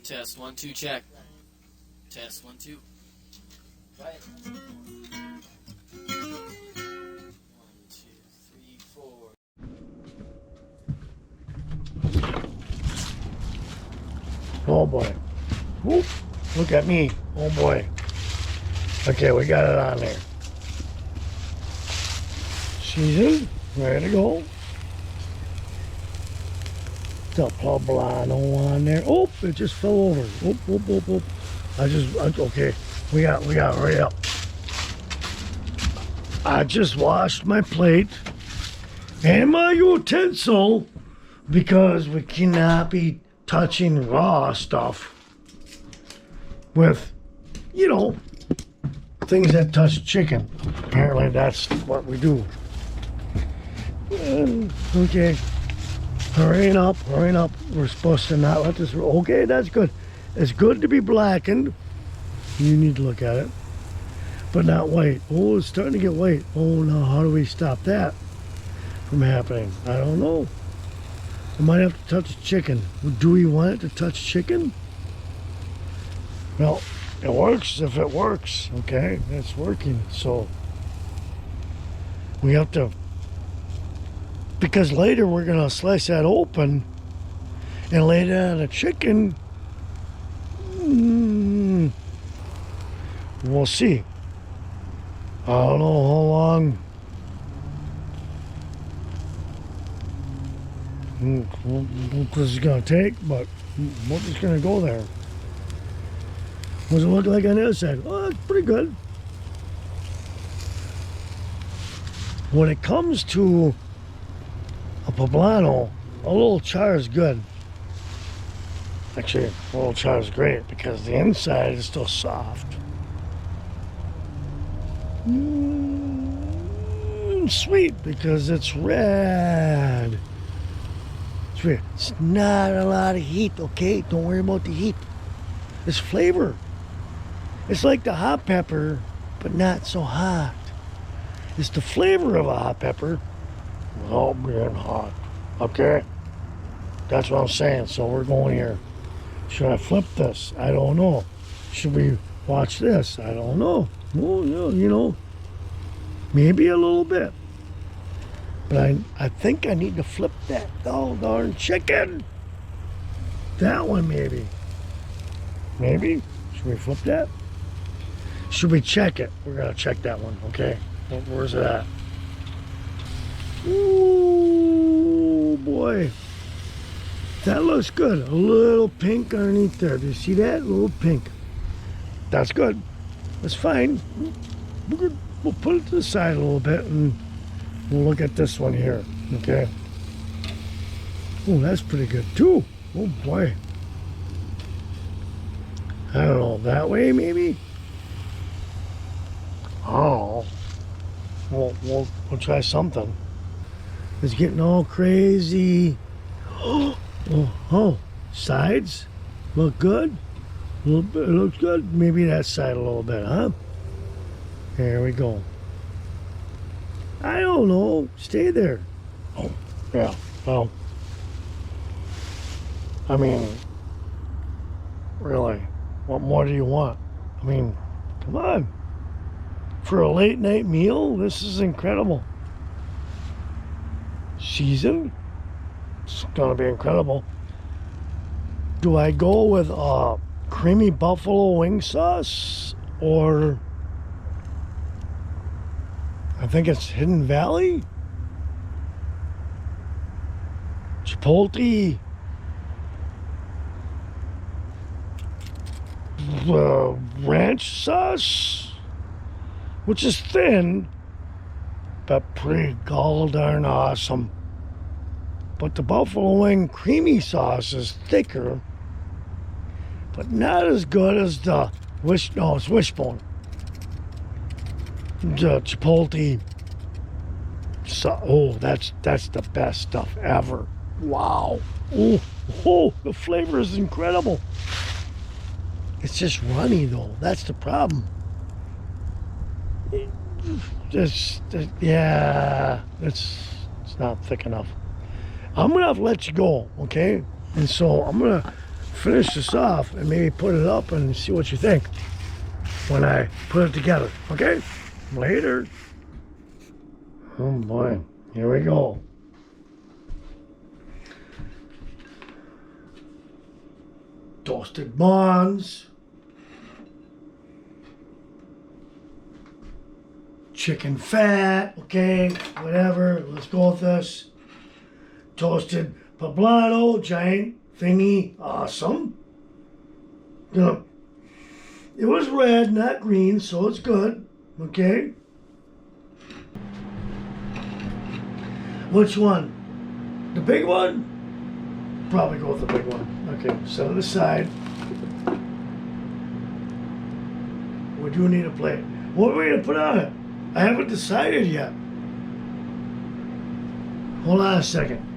Test 1 2 check. Test 1 2. Try it. 1 2 3 4. Oh boy. Whoop. Look at me. Oh boy. Okay, we got it on there. Seasoned. Ready to go. The poblano on there. Oh, it just fell over. Oop, oop, oop, oop. Okay. We got right up. I just washed my plate and my utensil because we cannot be touching raw stuff with, things that touch chicken. Apparently that's what we do. Okay. Hurrying up. We're supposed to not let this. Okay, that's good. It's good to be blackened. You need to look at it. But not white. Oh, it's starting to get white. Oh, no. How do we stop that from happening? I don't know. I might have to touch chicken. Do we want it to touch chicken? Well, it works if it works. Okay, it's working. So we have to. Because later we're going to slice that open and lay it on a chicken. We'll see. I don't know how long this is going to take, but we're just going to go there. What does it look like on the other side? Oh, it's pretty good. When it comes to a poblano, a little char is good. Actually, a little char is great because the inside is still soft. Sweet because it's red. It's weird. It's not a lot of heat, okay? Don't worry about the heat. It's flavor. It's like the hot pepper, but not so hot. It's the flavor of a hot pepper without being hot. Okay? That's what I'm saying. So we're going here. Should I flip this? I don't know. Should we watch this? I don't know. Well, maybe a little bit. But I think I need to flip that darn chicken. That one maybe. Maybe? Should we flip that? Should we check it? We're going to check that one, okay? Where's it at? Ooh, boy. That looks good. A little pink underneath there. Do you see that? A little pink. That's good. That's fine. We're good. We'll put it to the side a little bit and we'll look at this one here, okay? Oh, that's pretty good too. Oh boy. I don't know, that way maybe? Oh, we'll try something. It's getting all crazy. Oh, sides look good. A little bit, it looks good. Maybe that side a little bit, huh? There we go. I don't know. Stay there. Oh, yeah. Well, I mean, really, what more do you want? I mean, come on. For a late night meal, this is incredible. Seasoned? It's gonna be incredible. Do I go with creamy buffalo wing sauce or I think it's Hidden Valley? Chipotle ranch sauce, which is thin, but pretty gall darn awesome. But the buffalo wing creamy sauce is thicker, but not as good as the it's wishbone. The chipotle. Oh, that's the best stuff ever. Wow. Oh, the flavor is incredible. It's just runny though. That's the problem. It's not thick enough. I'm gonna have to let you go, okay? And so I'm gonna finish this off and maybe put it up and see what you think when I put it together. Okay? Later. Oh boy. Here we go. Toasted buns. Chicken fat. Okay, whatever. Let's go with this. Toasted poblano, giant thingy. Awesome. Good. It was red, not green, so it's good. Okay. Which one? The big one? Probably go with the big one. Okay, set it aside. We do need a plate. What are we going to put on it? I haven't decided yet. Hold on a second.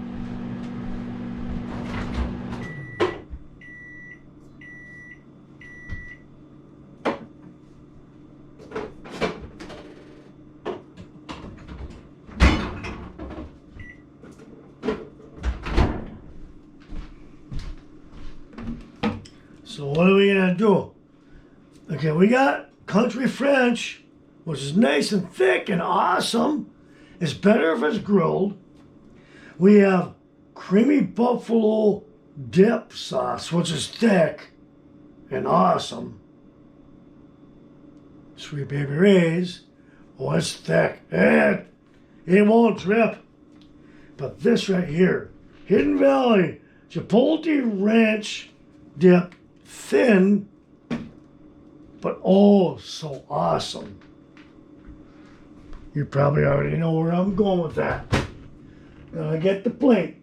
So what are we gonna do? Okay, we got country French, which is nice and thick and awesome. It's better if it's grilled. We have creamy buffalo dip sauce, which is thick and awesome. Sweet Baby Ray's, oh, it's thick. It won't drip. But this right here, Hidden Valley Chipotle Ranch dip, thin, but oh, so awesome. You probably already know where I'm going with that. Gonna get the plate.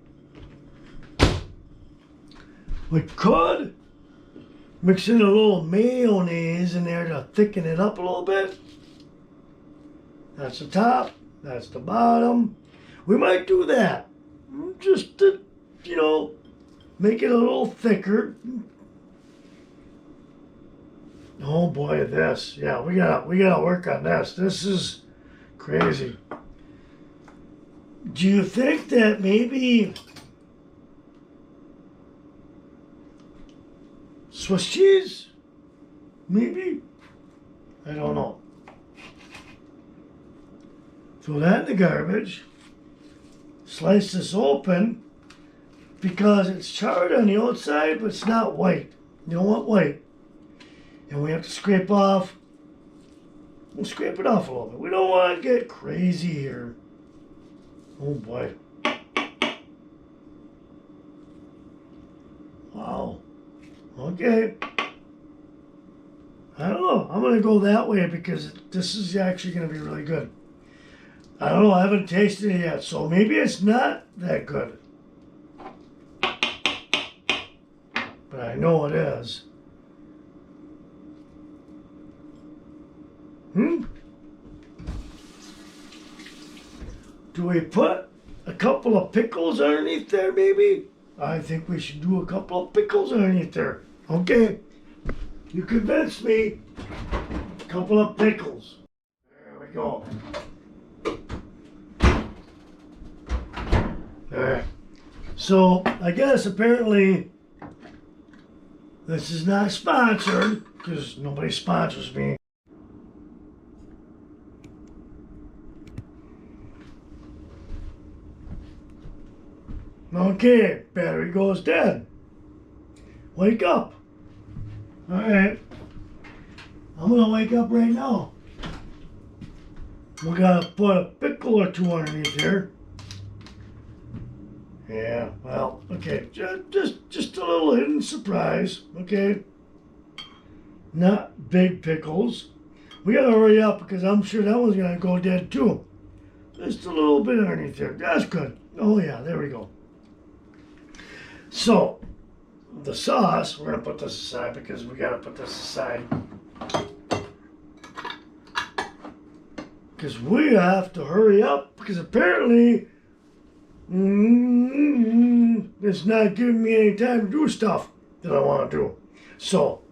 We could mix in a little mayonnaise in there to thicken it up a little bit. That's the top, that's the bottom. We might do that just to, you know, make it a little thicker. Oh boy, this. Yeah, we gotta work on this. This is crazy. Do you think that maybe Swiss cheese? Maybe? I don't know. Throw that in the garbage. Slice this open because it's charred on the outside, but it's not white. You don't want white. And we have to scrape off. We'll scrape it off a little bit. We don't want to get crazy here. Oh boy. Wow. Okay. I don't know. I'm going to go that way because this is actually going to be really good. I don't know. I haven't tasted it yet, so maybe it's not that good. But I know it is. Do we put a couple of pickles underneath there, maybe? I think we should do a couple of pickles underneath there. Okay. You convinced me. A couple of pickles. There we go. Alright. So, I guess apparently this is not sponsored because nobody sponsors me. Okay, battery goes dead. Wake up. Alright. I'm gonna wake up right now. We gotta put a pickle or two underneath here. Yeah, well, okay. Just a little hidden surprise, okay? Not big pickles. We gotta hurry up because I'm sure that one's gonna go dead too. Just a little bit underneath there. That's good. Oh yeah, there we go. So, the sauce, we're going to put this aside because we got to put this aside. Because we have to hurry up because apparently it's not giving me any time to do stuff that I want to do. So,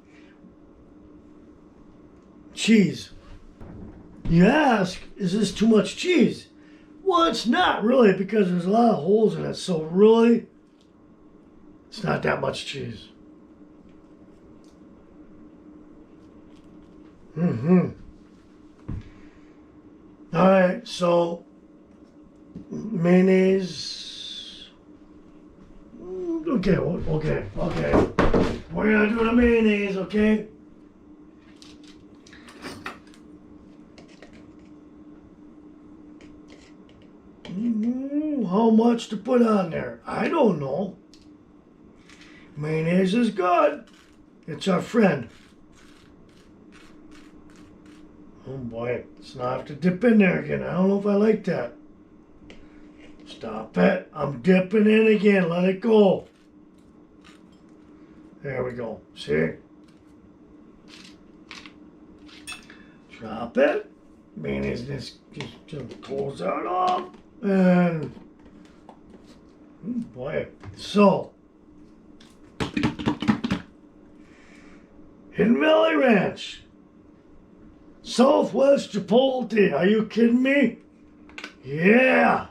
cheese. You ask, is this too much cheese? Well, it's not really because there's a lot of holes in it. So really, it's not that much cheese. Mm-hmm. All right, so mayonnaise. Okay. We're gonna do the mayonnaise, okay? How much to put on there? I don't know. Mayonnaise is good. It's our friend. Oh boy, let's not have to dip in there again. I don't know if I like that. Stop it. I'm dipping in again. Let it go. There we go. See? Drop it. Mayonnaise just pulls that off. And boy. So Hidden Valley Ranch. Southwest Chipotle. Are you kidding me? Yeah.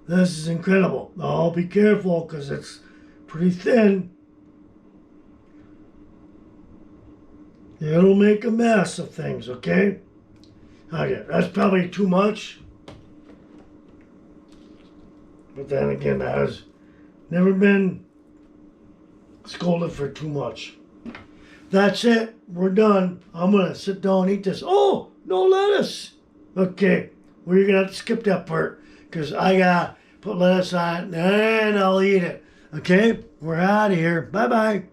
This is incredible. Oh, be careful because it's pretty thin. It'll make a mess of things, okay? Okay, that's probably too much. But then again, that has never been scolded for too much. That's it. We're done. I'm going to sit down and eat this. Oh, no lettuce. Okay, well, you're going to have to skip that part because I got to put lettuce on it and I'll eat it. Okay, we're out of here. Bye-bye.